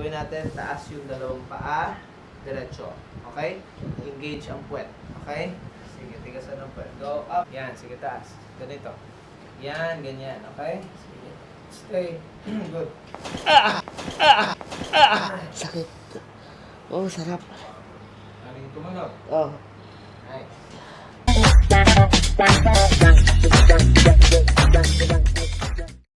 gagawin natin, taas yung dalawang paa, diretso. Okay? Engage ang puwet. Okay? Sige, tigasan ng puwet. Go up. Yan, sige, taas. Ganito. Yan, ganyan. Okay? Sige. Stay. Good. Sakit. Oh, sarap. Maring tumalog. Oh. Nice.